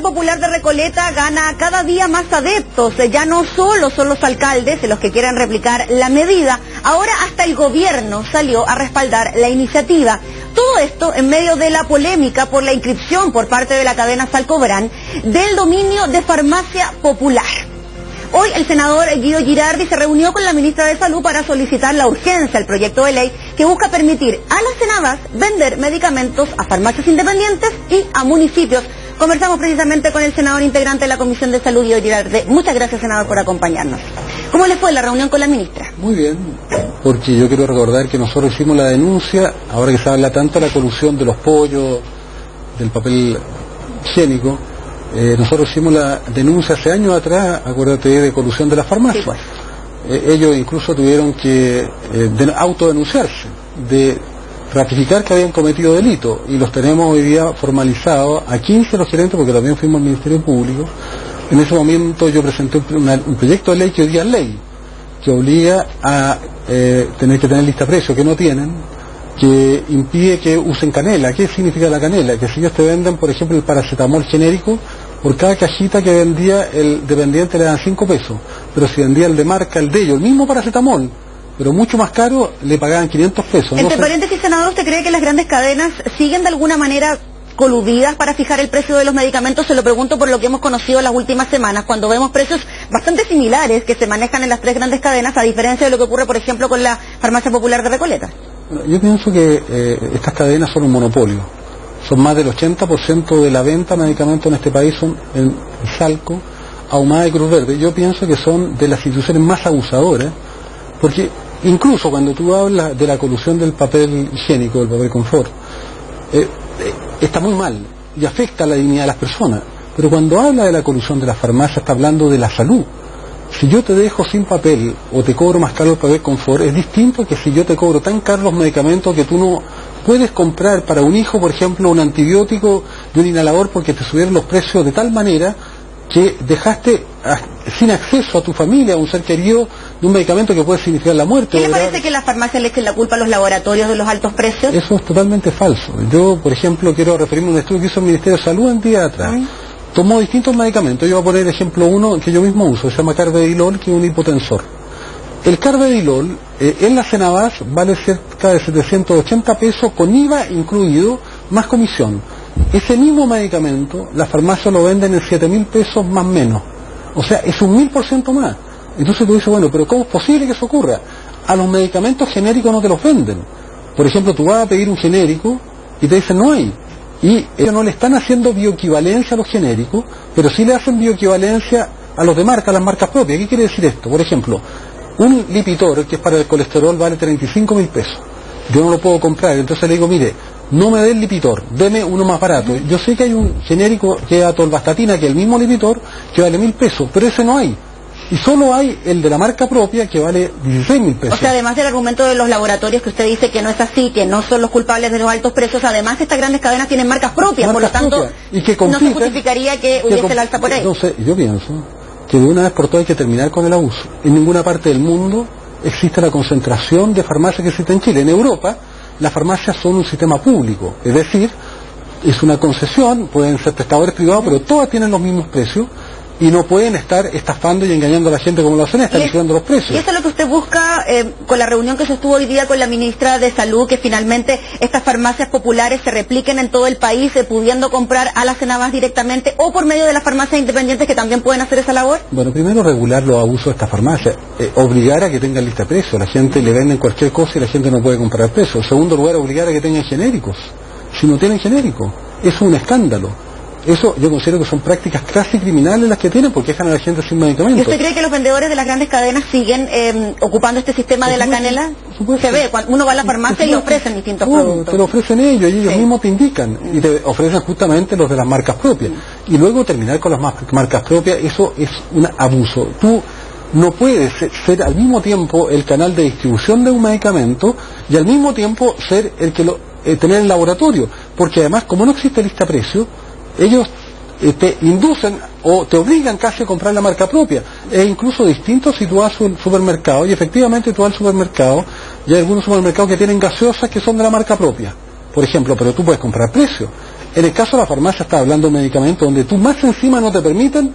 Farmacia Popular de Recoleta gana cada día más adeptos. Ya no solo son los alcaldes los que quieren replicar la medida, ahora hasta el gobierno salió a respaldar la iniciativa. Todo esto en medio de la polémica por la inscripción por parte de la cadena Salcobrán del dominio de Farmacia Popular. Hoy el senador Guido Girardi se reunió con la ministra de Salud para solicitar la urgencia al proyecto de ley que busca permitir a las Senavas vender medicamentos a farmacias independientes y a municipios. Conversamos precisamente con el senador integrante de la Comisión de Salud, Guido Girardi. Muchas gracias, senador, por acompañarnos. ¿Cómo les fue la reunión con la ministra? Muy bien, porque yo quiero recordar que nosotros hicimos la denuncia, ahora que se habla tanto de la colusión de los pollos, del papel higiénico. Nosotros hicimos la denuncia hace años atrás, acuérdate, de colusión de las farmacias. Sí, pues. Ellos incluso tuvieron que autodenunciarse, de ratificar que habían cometido delito, y los tenemos hoy día formalizados a 15 los gerentes, porque también fuimos al Ministerio Público. En ese momento yo presenté un proyecto de ley que hoy día es ley, que obliga a tener que tener lista de precios, que no tienen, que impide que usen canela. ¿Qué significa la canela? Que si ellos te venden, por ejemplo, el paracetamol genérico, por cada cajita que vendía el dependiente le dan 5 pesos, pero si vendía el de marca, el de ellos, el mismo paracetamol, pero mucho más caro, le pagaban 500 pesos. Entre paréntesis, senador, ¿usted cree que las grandes cadenas siguen de alguna manera coludidas para fijar el precio de los medicamentos? Se lo pregunto por lo que hemos conocido en las últimas semanas, cuando vemos precios bastante similares que se manejan en las tres grandes cadenas, a diferencia de lo que ocurre, por ejemplo, con la Farmacia Popular de Recoleta. Yo pienso que estas cadenas son un monopolio. Son más del 80% de la venta de medicamentos en este país son en Salco, Ahumada y Cruz Verde. Yo pienso que son de las instituciones más abusadoras, porque incluso cuando tú hablas de la colusión del papel higiénico, del papel confort, está muy mal y afecta a la dignidad de las personas. Pero cuando habla de la colusión de las farmacias, está hablando de la salud. Si yo te dejo sin papel o te cobro más caro el papel confort, es distinto que si yo te cobro tan caro los medicamentos que tú no puedes comprar para un hijo, por ejemplo, un antibiótico y un inhalador, porque te subieron los precios de tal manera que dejaste sin acceso a tu familia, a un ser querido, de un medicamento que puede significar la muerte. ¿Qué le parece que las farmacias le echen la culpa a los laboratorios de los altos precios? Eso es totalmente falso. Yo, por ejemplo, quiero referirme a un estudio que hizo el Ministerio de Salud un día atrás. Tomó distintos medicamentos. Yo voy a poner ejemplo uno que yo mismo uso, se llama Carvedilol, que es un hipotensor. El Carvedilol en la Senavas vale cerca de 780 pesos con IVA incluido, más comisión. Ese mismo medicamento, la farmacia lo venden en 7.000 pesos más menos. O sea, es un 1000% más. Entonces tú dices, bueno, pero ¿cómo es posible que eso ocurra? A los medicamentos genéricos no te los venden. Por ejemplo, tú vas a pedir un genérico y te dicen no hay. Y ellos no le están haciendo bioequivalencia a los genéricos, pero sí le hacen bioequivalencia a los de marca, a las marcas propias. ¿Qué quiere decir esto? Por ejemplo, un Lipitor, que es para el colesterol, vale 35.000 pesos. Yo no lo puedo comprar, entonces le digo, mire, no me dé el Lipitor, deme uno más barato. Yo sé que hay un genérico que es atorvastatina, que es el mismo Lipitor, que vale 1.000 pesos, pero ese no hay. Y solo hay el de la marca propia, que vale 16.000 pesos. O sea, además del argumento de los laboratorios, que usted dice que no es así, que no son los culpables de los altos precios, además estas grandes cadenas tienen marcas propias, por lo tanto, y que compiten, no se justificaría que hubiese el alza por ahí. Entonces, yo pienso que de una vez por todas hay que terminar con el abuso. En ninguna parte del mundo existe la concentración de farmacias que existe en Chile. En Europa, las farmacias son un sistema público, es decir, es una concesión, pueden ser prestadores privados, pero todas tienen los mismos precios, y no pueden estar estafando y engañando a la gente como lo hacen, están liquidando los precios. Y eso es lo que usted busca con la reunión que se estuvo hoy día con la ministra de Salud, que finalmente estas farmacias populares se repliquen en todo el país, pudiendo comprar a las Senavas directamente o por medio de las farmacias independientes que también pueden hacer esa labor. Bueno, primero regular los abusos de estas farmacias, obligar a que tengan lista de precios. La gente le venden cualquier cosa y la gente no puede comprar precios. En segundo lugar, obligar a que tengan genéricos. Si no tienen genéricos, eso es un escándalo. Eso yo considero que son prácticas casi criminales las que tienen, porque dejan a la gente sin medicamentos. ¿Y usted cree que los vendedores de las grandes cadenas siguen ocupando este sistema de la canela? Se ve, cuando uno va a la farmacia y le ofrecen distintos productos. Te lo ofrecen ellos, y ellos mismos te indican, y te ofrecen justamente los de las marcas propias. Y luego terminar con las marcas propias, eso es un abuso. Tú no puedes ser al mismo tiempo el canal de distribución de un medicamento y al mismo tiempo ser el que tener el laboratorio, porque además, como no existe lista de precios, ellos te inducen o te obligan casi a comprar la marca propia. Es incluso distinto si tú vas al supermercado, y efectivamente tú vas al supermercado, y hay algunos supermercados que tienen gaseosas que son de la marca propia, por ejemplo, pero tú puedes comprar precio. En el caso de la farmacia está hablando de medicamentos donde tú más encima no te permiten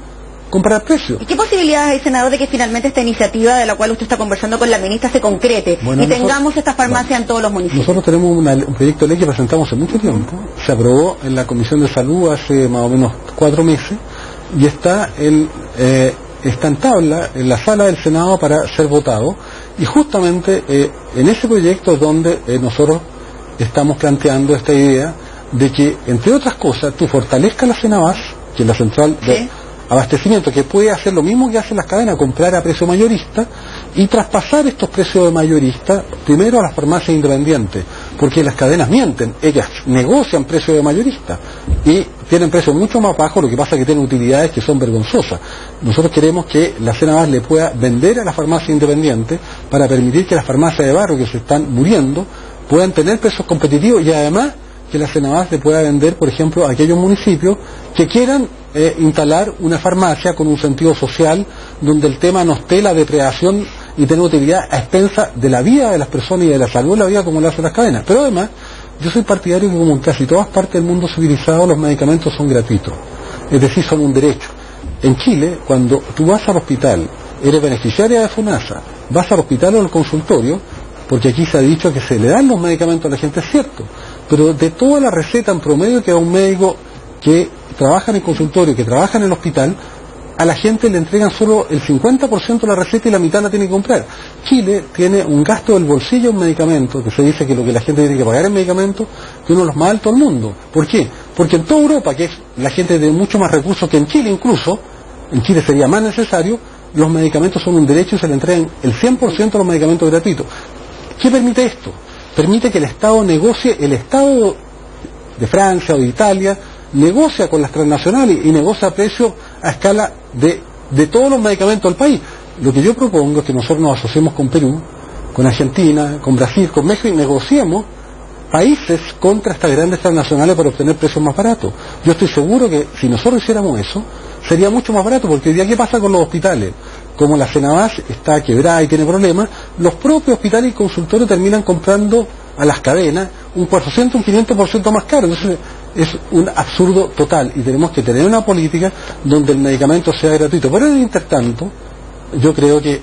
comprar precio. ¿Y qué posibilidades hay, senador, de que finalmente esta iniciativa de la cual usted está conversando con la ministra se concrete y tengamos esta farmacia en todos los municipios? Nosotros tenemos un proyecto de ley que presentamos hace mucho tiempo, se aprobó en la Comisión de Salud hace más o menos 4 meses y está en tabla en la sala del Senado para ser votado, y justamente en ese proyecto es donde nosotros estamos planteando esta idea de que, entre otras cosas, tú fortalezcas la Cenabas, que es la central de abastecimiento, que puede hacer lo mismo que hacen las cadenas, comprar a precio mayorista y traspasar estos precios de mayorista primero a las farmacias independientes, porque las cadenas mienten, ellas negocian precios de mayorista y tienen precios mucho más bajos, lo que pasa es que tienen utilidades que son vergonzosas. Nosotros queremos que la Cenabas le pueda vender a las farmacias independientes para permitir que las farmacias de barrio que se están muriendo puedan tener precios competitivos, y además que la Cenabas le pueda vender, por ejemplo, a aquellos municipios que quieran instalar una farmacia con un sentido social, donde el tema no esté la depredación y tener utilidad a expensa de la vida de las personas y de la salud de la vida, como lo hacen las cadenas. Pero además, yo soy partidario que, como en casi todas partes del mundo civilizado, los medicamentos son gratuitos, es decir, son un derecho. En Chile, cuando tú vas al hospital, eres beneficiaria de FUNASA, vas al hospital o al consultorio, porque aquí se ha dicho que se le dan los medicamentos a la gente, es cierto, pero de toda la receta en promedio que da un médico que trabaja en el consultorio, que trabaja en el hospital, a la gente le entregan solo el 50% de la receta y la mitad la tiene que comprar. Chile tiene un gasto del bolsillo en medicamentos, que se dice que lo que la gente tiene que pagar en medicamentos, que uno de los más altos del mundo. ¿Por qué? Porque en toda Europa, que es la gente tiene mucho más recursos que en Chile incluso, en Chile sería más necesario, los medicamentos son un derecho y se le entregan el 100% de los medicamentos gratuitos. ¿Qué permite esto? Permite que el Estado negocie, el Estado de Francia o de Italia negocia con las transnacionales y negocia a precio a escala de todos los medicamentos del país. Lo que yo propongo es que nosotros nos asociemos con Perú, con Argentina, con Brasil, con México, y negociemos países contra estas grandes transnacionales para obtener precios más baratos. Yo estoy seguro que si nosotros hiciéramos eso, sería mucho más barato, porque hoy día, ¿qué pasa con los hospitales? Como la Cenabas está quebrada y tiene problemas, los propios hospitales y consultorios terminan comprando a las cadenas un 400, un 500% más caro. Entonces es un absurdo total, y tenemos que tener una política donde el medicamento sea gratuito. Pero en el intertanto, yo creo que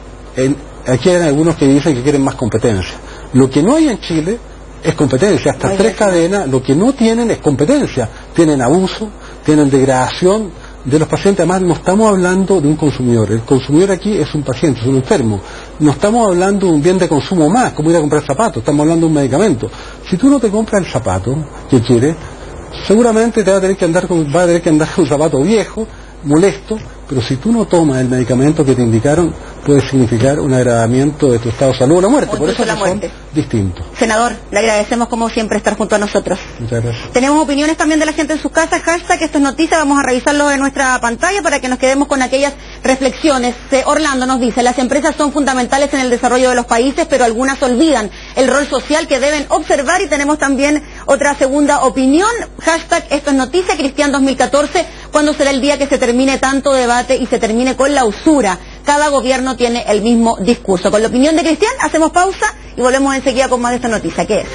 aquí hay algunos que dicen que quieren más competencia. Lo que no hay en Chile es competencia. Estas 3 cadenas lo que no tienen es competencia. Tienen abuso, tienen degradación de los pacientes. Además, no estamos hablando de un consumidor. El consumidor aquí es un paciente, es un enfermo. No estamos hablando de un bien de consumo más, como ir a comprar zapatos. Estamos hablando de un medicamento. Si tú no te compras el zapato que quieres, seguramente te va a tener que andar con un zapato viejo, molesto, pero si tú no tomas el medicamento que te indicaron, puede significar un agravamiento de tu estado de salud o la muerte. Por eso son distintos. Senador, le agradecemos como siempre estar junto a nosotros. Muchas gracias. Tenemos opiniones también de la gente en sus casas. Hashtag esto es noticia, vamos a revisarlo en nuestra pantalla para que nos quedemos con aquellas reflexiones. Orlando nos dice: las empresas son fundamentales en el desarrollo de los países, pero algunas olvidan el rol social que deben observar. Y tenemos también otra segunda opinión. Hashtag esto es noticia, Cristian 2014, ¿cuándo será el día que se termine tanto debate y se termine con la usura? Cada gobierno tiene el mismo discurso. Con la opinión de Cristian hacemos pausa y volvemos enseguida con más de esta noticia. ¿Qué es?